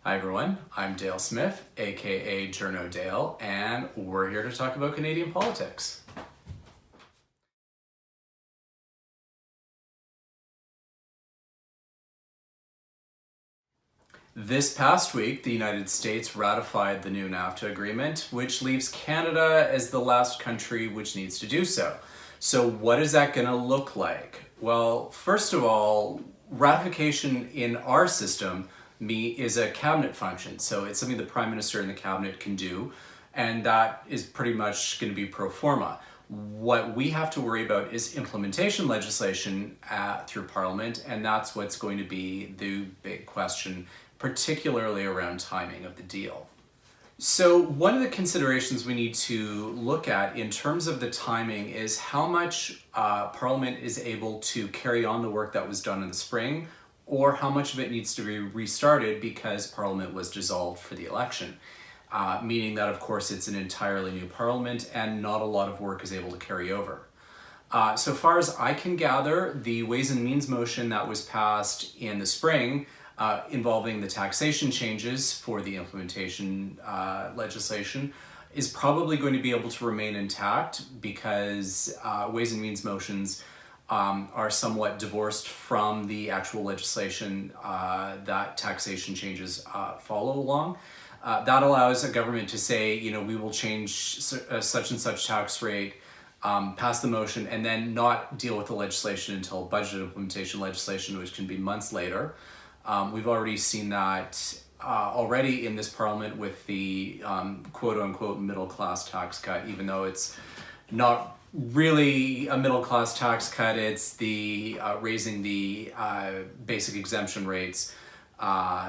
Hi everyone, I'm Dale Smith, aka Journo Dale, and we're here to talk about Canadian politics. This past week, the United States ratified the new NAFTA agreement, which leaves Canada as the last country which needs to do so. So what is that going to look like? Well, first of all, ratification in our system is a cabinet function. So it's something the Prime Minister and the cabinet can do, and that is pretty much going to be pro forma. What we have to worry about is implementation legislation through Parliament, and that's what's going to be the big question, particularly around timing of the deal. So one of the considerations we need to look at in terms of the timing is how much Parliament is able to carry on the work that was done in the spring, or how much of it needs to be restarted because Parliament was dissolved for the election. Meaning that, of course, it's an entirely new Parliament and not a lot of work is able to carry over. So far as I can gather, the Ways and Means motion that was passed in the spring involving the taxation changes for the implementation legislation is probably going to be able to remain intact because Ways and Means motions are somewhat divorced from the actual legislation that taxation changes follow along. That allows a government to say, we will change such and such tax rate, pass the motion, and then not deal with the legislation until budget implementation legislation, which can be months later. We've already seen that already in this Parliament with the quote-unquote middle-class tax cut, even though it's not really a middle-class tax cut. It's the raising the basic exemption rates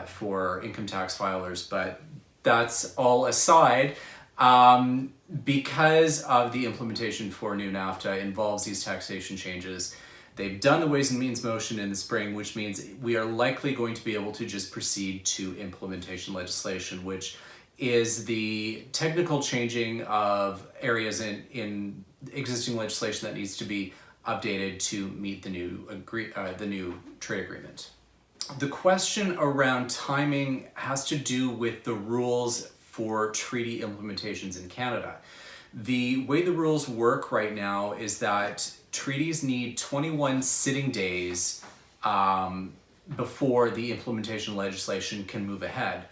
for income tax filers, but that's all aside. Because of the implementation for new NAFTA involves these taxation changes, they've done the Ways and Means motion in the spring, which means we are likely going to be able to just proceed to implementation legislation, which is the technical changing of areas in existing legislation that needs to be updated to meet the new trade agreement. The question around timing has to do with the rules for treaty implementations in Canada. The way the rules work right now is that treaties need 21 sitting days before the implementation legislation can move ahead.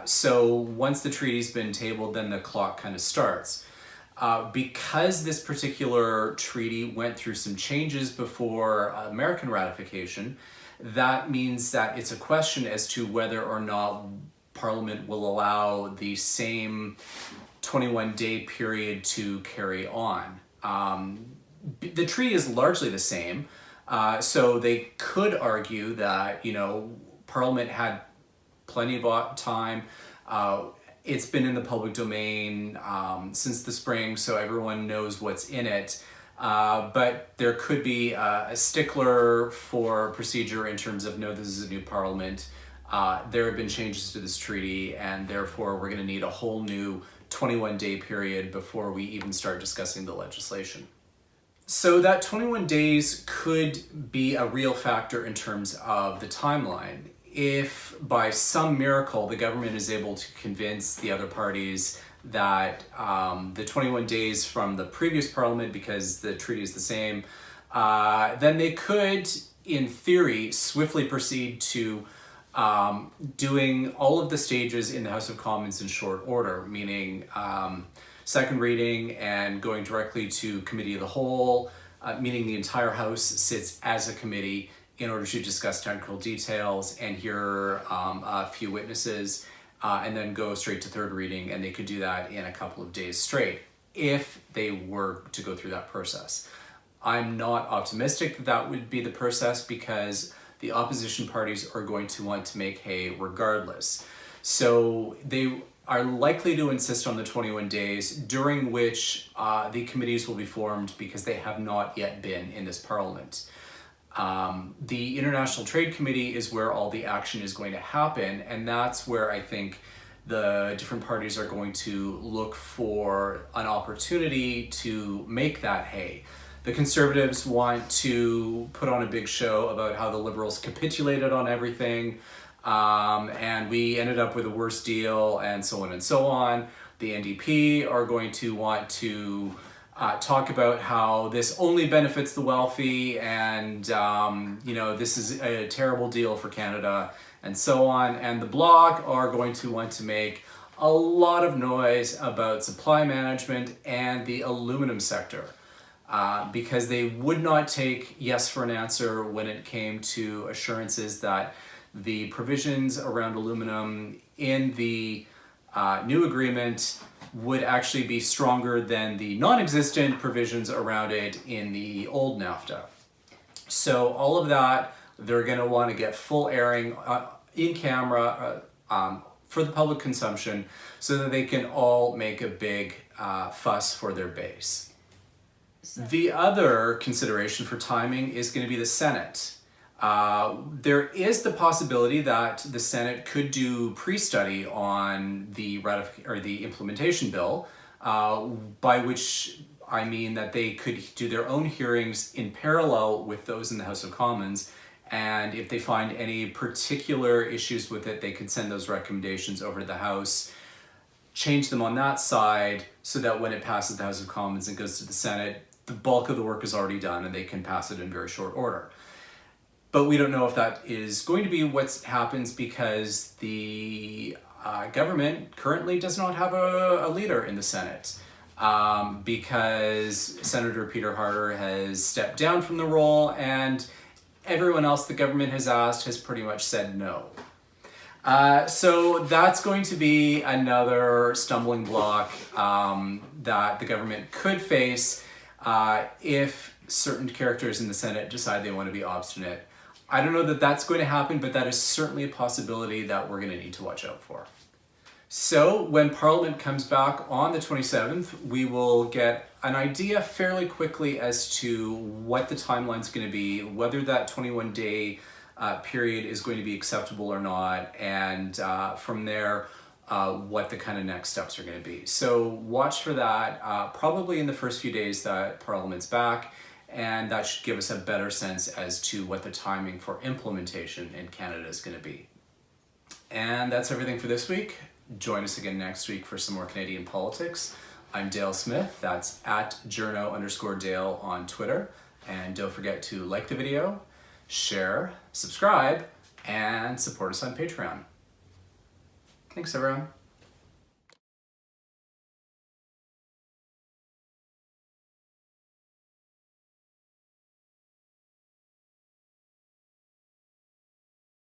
So once the treaty's been tabled, then the clock kind of starts. Because this particular treaty went through some changes before American ratification, that means that it's a question as to whether or not Parliament will allow the same 21-day period to carry on. The treaty is largely the same, so they could argue that, Parliament had plenty of time. It's been in the public domain since the spring, so everyone knows what's in it. But there could be a stickler for procedure in terms of, no, this is a new Parliament. There have been changes to this treaty, and therefore we're going to need a whole new 21-day period before we even start discussing the legislation. So that 21 days could be a real factor in terms of the timeline. If by some miracle the government is able to convince the other parties that the 21 days from the previous Parliament, because the treaty is the same, then they could, in theory, swiftly proceed to doing all of the stages in the House of Commons in short order, meaning second reading and going directly to Committee of the Whole, meaning the entire House sits as a committee in order to discuss technical details and hear a few witnesses, and then go straight to third reading, and they could do that in a couple of days straight if they were to go through that process. I'm not optimistic that that would be the process because the opposition parties are going to want to make hay regardless. So they are likely to insist on the 21 days during which the committees will be formed because they have not yet been in this Parliament. The International Trade Committee is where all the action is going to happen, and that's where I think the different parties are going to look for an opportunity to make that hay. The Conservatives want to put on a big show about how the Liberals capitulated on everything. and we ended up with a worse deal, and so on and so on. The NDP are going to want to talk about how this only benefits the wealthy, and this is a terrible deal for Canada, and so on. And the Bloc are going to want to make a lot of noise about supply management and the aluminum sector, because they would not take yes for an answer when it came to assurances that the provisions around aluminum in the new agreement would actually be stronger than the non-existent provisions around it in the old NAFTA. So all of that, they're going to want to get full airing in camera for the public consumption, so that they can all make a big fuss for their base. The other consideration for timing is going to be the Senate. There is the possibility that the Senate could do pre-study on the implementation bill, by which I mean that they could do their own hearings in parallel with those in the House of Commons, and if they find any particular issues with it, they could send those recommendations over to the House, change them on that side, so that when it passes the House of Commons and goes to the Senate, the bulk of the work is already done and they can pass it in very short order. But we don't know if that is going to be what happens, because the government currently does not have a leader in the Senate, because Senator Peter Harder has stepped down from the role, and everyone else the government has asked has pretty much said no. So that's going to be another stumbling block that the government could face if certain characters in the Senate decide they want to be obstinate. I don't know that that's going to happen, but that is certainly a possibility that we're going to need to watch out for. So when Parliament comes back on the 27th, we will get an idea fairly quickly as to what the timeline's going to be, whether that 21-day period is going to be acceptable or not, and from there, what the kind of next steps are going to be. So watch for that probably in the first few days that Parliament's back, and that should give us a better sense as to what the timing for implementation in Canada is going to be. And that's everything for this week. Join us again next week for some more Canadian politics. I'm Dale Smith. That's at journo_Dale on Twitter. And don't forget to like the video, share, subscribe, and support us on Patreon. Thanks, everyone.